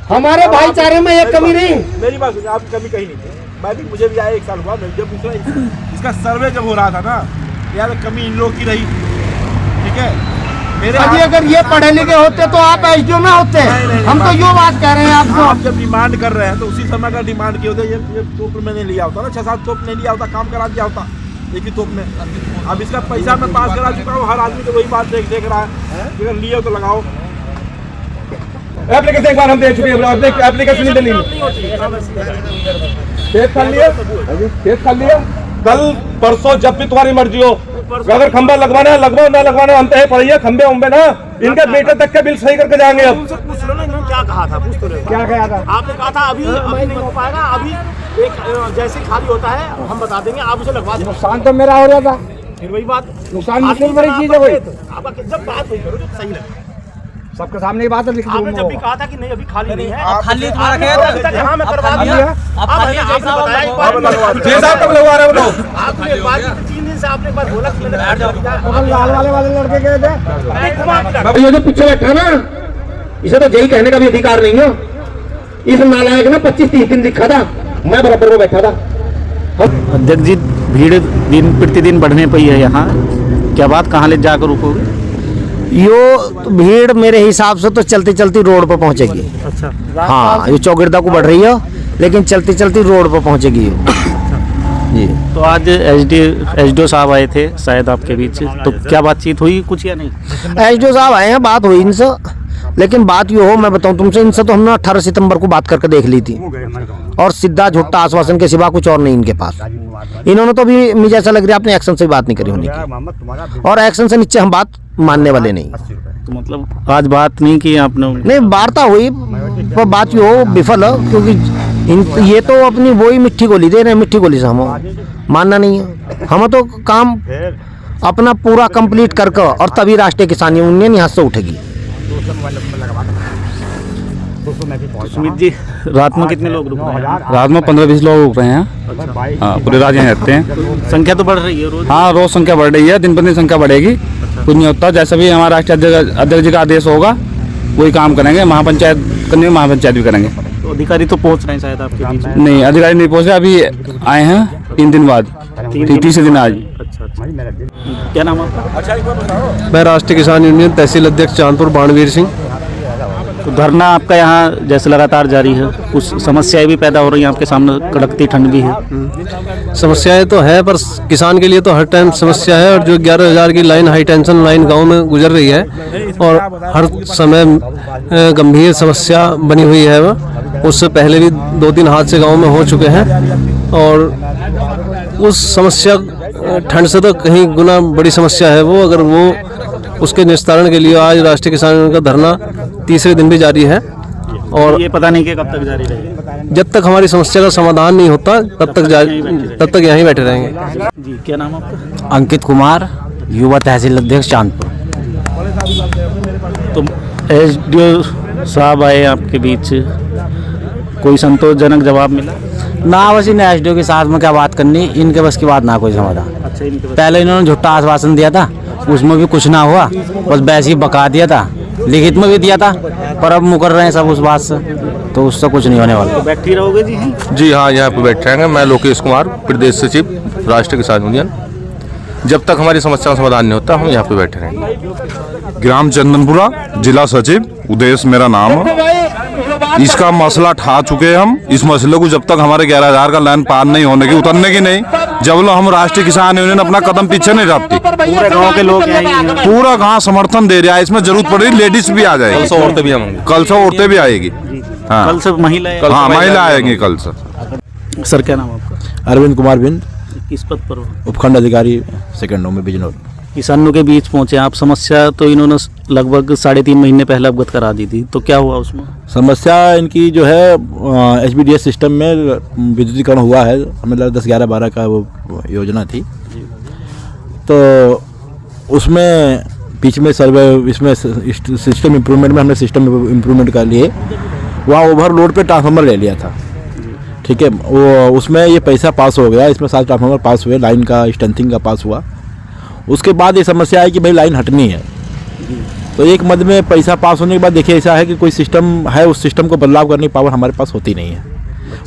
हमारे भाईचारे में एक कमी नहीं। मेरी बात सुनिए, आपकी कमी कहीं नहीं। मैं भी, मुझे भी आया 1 साल हुआ, जब इसका सर्वे जब हो रहा था ना, यार कमी इन लोग की रही। ठीक है, मेरे अगर ये पढ़े लिखे होते तो आप एसडीओ में होते। हम तो यो बात कह रहे हैं आपको। आप जब डिमांड कर रहे हैं तो उसी समय का डिमांड किए होते। ये तोप मैंने लिया होता ना, 6-7 तोप नहीं लिया होता, काम करा दिया होता एक ही तोप में। अब इसका पैसा मैं पास करा चुका हूँ, हर आदमी तो वही बात देख रहा है। अगर लिए हो तो लगाओ। एप्लीकेशन एक बार हम दे चुके हैं, एप्लीकेशन नहीं देनी। खेत खाल लिया, खेत खाल लिया। कल परसों जब भी तुम्हारी मर्जी हो, अगर खंबा लगवाना है लगवाओ, ना लगवाना है अंत है पड़िए। खंबे उम्बे ना इनके बेटे तक के बिल सही करके जाएंगे। अब पूछ लो ना, इन्होंने क्या कहा था, पूछ तो रहे हो। क्या कहा था? आपने कहा था अभी नहीं हो पाएगा, अभी एक जैसे खाली होता है हम बता देंगे, आप उसे लगवा दें। नुकसान तो मेरा हो रहा था। फिर वही बात, नुकसान मुझसे बड़ी चीज है। वही आपका जब बात वही करो जो सही लगे। सबके सामने ही बात है। आपने जब भी कहा था कि नहीं अभी खाली नहीं है, आप खाली तो रखे हैं। हाँ मैं करवा दिया। आपने बताया एक बार, कब लगवा रहे हो लोग? आपने एक बार 3 दिन से आपने एक बार बोला कि मैंने लाल वाले लड़के गए थे। अब ये जो पीछे बैठा ना, इसे तो यही कहने का भी अधिकार नहीं है। इस नालायक ने 25-30 दिन दिखा था, मैं बराबर में बैठा था। अध्यक्ष जी, भीड़ दिन प्रतिदिन बढ़ने पई है यहाँ, क्या बात, कहाँ ले जाकर रुकोगे? यो भीड़ मेरे हिसाब से तो चलती चलती रोड पर पहुंचेगी। अच्छा, हाँ, ये चौगिरदा को बढ़ रही है, लेकिन चलती चलती रोड पर पहुंचेगी ये। जी। तो आज एसडीओ साहब आए थे शायद आपके बीच, तो क्या बातचीत हुई कुछ या नहीं? एसडीओ साहब आए हैं, बात हुई इनसे, लेकिन बात ये हो, मैं बताऊं तुमसे, इनसे तो हमने 18 सितंबर को बात करके देख ली थी, और सीधा झूठा आश्वासन के सिवा कुछ और नहीं इनके पास। इन्होंने तो भी मुझे ऐसा लग रहा है अपने एक्शन से बात नहीं करी होने की, और एक्शन से नीचे हम बात मानने वाले नहीं। तो मतलब आज बात नहीं की आपने? नहीं, वार्ता हुई पर बात ये हो विफल है, क्योंकि ये तो अपनी वही मिट्टी गोली दे रहे हैं। मिट्टी गोली से हम मानना नहीं है। हम तो काम अपना पूरा कंप्लीट करके, और तभी राष्ट्रीय किसान यूनियन यहाँ से उठेगी। सुमित जी, रात में कितने लोग रुक रहे हैं? रात में 15-20 लोग रुक रहे हैं। हाँ, पूरे राज्य में रहते हैं। संख्या तो बढ़ रही है रोज? हाँ, रोज संख्या बढ़ रही है, दिन पर दिन संख्या बढ़ेगी। कुछ नहीं होता, जैसा भी हमारा राष्ट्रीय अध्यक्ष जी का आदेश होगा वही काम करेंगे। महापंचायत करनी, महापंचायत भी करेंगे। तो अधिकारी तो पहुंच रहे हैं शायद आपके बीच? नहीं, अधिकारी नहीं पहुंचे, अभी आए हैं 3 दिन बाद, तीसरे दिन आज। अच्छा, क्या नाम आपका? मैं राष्ट्रीय किसान यूनियन तहसील अध्यक्ष चांदपुर बाणवीर सिंह। तो धरना आपका यहाँ जैसे लगातार जारी है, कुछ समस्याएं भी पैदा हो रही हैं आपके सामने, कड़कती ठंड भी है। समस्याएं तो है, पर किसान के लिए तो हर टाइम समस्या है। और जो 11,000 की लाइन, हाई टेंशन लाइन गांव में गुजर रही है, और हर समय गंभीर समस्या बनी हुई है। उससे पहले भी 2-3 हादसे गांव में हो चुके हैं, और उस समस्या ठंड से तो कहीं गुना बड़ी समस्या है वो। अगर वो उसके निस्तारण के लिए आज राष्ट्रीय किसान यूनियन का धरना तीसरे दिन भी जारी है, और ये पता नहीं कि कब तक जारी रहेगा। जब तक हमारी समस्या का समाधान नहीं होता तब तक यहीं बैठे रहेंगे। जी, क्या नाम आपका? अंकित कुमार, युवा तहसील अध्यक्ष चांदपुर। तो एसडीओ साहब आए आपके बीच, कोई संतोषजनक जवाब मिला? ना, बस इन एसडीओ के साथ में क्या बात करनी, इनके बस की बात ना कोई समाधान। अच्छा, इनके पहले इन्होंने झूठा आश्वासन दिया था, उसमें भी कुछ ना हुआ, बस वैसे ही बका दिया था, लिखित में भी दिया था, पर अब मुकर रहे हैं सब उस बात से, तो उससे कुछ नहीं होने वाला। तो बैठ ही रहोगे जी? जी हाँ, यहाँ पे बैठ रहेंगे। मैं लोकेश कुमार, प्रदेश सचिव राष्ट्रीय किसान यूनियन। जब तक हमारी समस्या का समाधान नहीं होता हम यहाँ पे बैठे रहेंगे। ग्राम चंदनपुरा, जिला सचिव उदेश मेरा नाम है। इसका मसला ठा चुके हैं हम। इस मसले को जब तक हमारे 11,000 का लाइन पार नहीं होने की, उतरने की नहीं, जब लोग हम राष्ट्रीय किसान यूनियन अपना कदम पीछे नहीं रखती। पूरे गांव के लोग पूरा गांव समर्थन दे रहा है। इसमें जरूरत पड़ रही लेडीज भी आ जाएगी, कल से औरतें भी आएंगी। कल से औरतें भी आएगी। हाँ, कल से महिलाएं? हाँ, महिला आएंगी कल से। सर, क्या नाम आपका? अरविंद कुमार बिंद, किस पद पर हो? उपखंड अधिकारी सेकंड में बिजनौर। किसानों के बीच पहुंचे आप, समस्या तो इन्होंने लगभग 3.5 महीने पहले अवगत करा दी थी, तो क्या हुआ उसमें? समस्या इनकी जो है HBDS सिस्टम में विद्युतीकरण हुआ है, हमें 10-11-12 का वो योजना थी, तो उसमें बीच में सर्वे, इसमें सिस्टम इम्प्रूवमेंट में हमने सिस्टम इम्प्रूवमेंट कर लिए, वहाँ ओवरलोड पे ट्रांसफार्मर ले लिया था। ठीक है, वो उसमें ये पैसा पास हो गया, इसमें 7 ट्रांसफार्मर पास हुए, लाइन का स्ट्रेंथिंग का पास हुआ। उसके बाद ये समस्या है कि भाई लाइन हटनी है, तो एक मद में पैसा पास होने के बाद देखिए ऐसा है कि कोई सिस्टम है, उस सिस्टम को बदलाव करने की पावर हमारे पास होती नहीं है।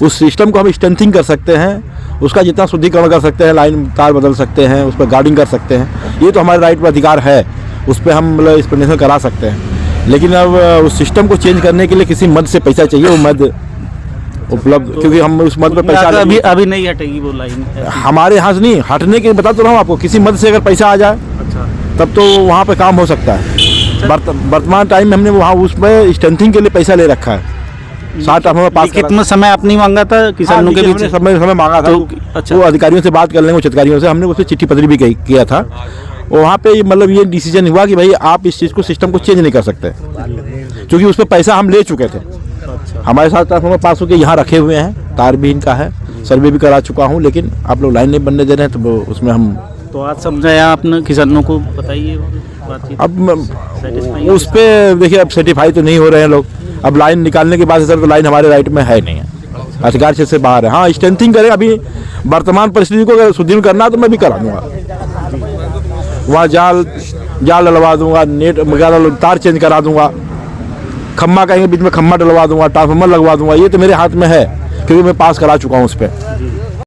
उस सिस्टम को हम स्ट्रेंथिंग कर सकते हैं, उसका जितना शुद्धिकरण कर सकते हैं, लाइन तार बदल सकते हैं, उस पर गार्डिंग कर सकते हैं, ये तो हमारे राइट पर अधिकार है, उस पर हम मतलब एक्सप्लेनेशन करा सकते हैं। लेकिन अब उस सिस्टम को चेंज करने के लिए किसी मद से पैसा चाहिए, वो मद उपलब्ध, क्योंकि हम उस मद पर पैसा अभी नहीं हटेगी वो लाइन हमारे यहाँ से नहीं हटने के, बता तो रहा हूँ आपको, किसी मद से अगर पैसा आ जाए तब तो वहाँ पे काम हो सकता है। वर्तमान टाइम में हमने वहाँ उसमें स्ट्रेंथिंग के लिए पैसा ले रखा है। 60 हमें पास कितना समय आपने मांगा था किसानों के बीच? समय मांगा था, अच्छा। वो अधिकारियों से बात कर लेंगे, उच्च अधिकारियों से हमने उसमें चिट्ठी पत्री भी किया था। वहाँ पे मतलब ये डिसीजन हुआ कि भाई आप इस चीज़ को, सिस्टम को चेंज नहीं कर सकते, क्योंकि उस पर पैसा हम ले चुके थे। हमारे साथ ट्रांसफार्मर पास होकर यहाँ रखे हुए हैं, तार भी इनका है, सर्वे भी करा चुका हूँ, लेकिन आप लोग लाइन नहीं बनने दे रहे हैं, तो उसमें हम तो आज समझाया आपने किसानों को, बताइए अब उस पर देखिए अब सर्टिफाई तो नहीं हो रहे हैं लोग। अब लाइन निकालने के बाद सर तो लाइन हमारे राइट में है नहीं है, अधिकार क्षेत्र से बाहर है। हाँ स्ट्रेंथिंग करें, अभी वर्तमान परिस्थिति को अगर सुदृढ़ करना है तो मैं भी करा दूंगा, वहाँ जाल डलवा दूंगा, नेट वगैरह तार चेंज करा दूंगा, खम्मा कहेंगे बीच में खम्मा डलवा दूंगा, ट्रांसफार्मर लगवा दूंगा, ये तो मेरे हाथ में है, क्योंकि मैं पास करा चुका हूँ उस पर।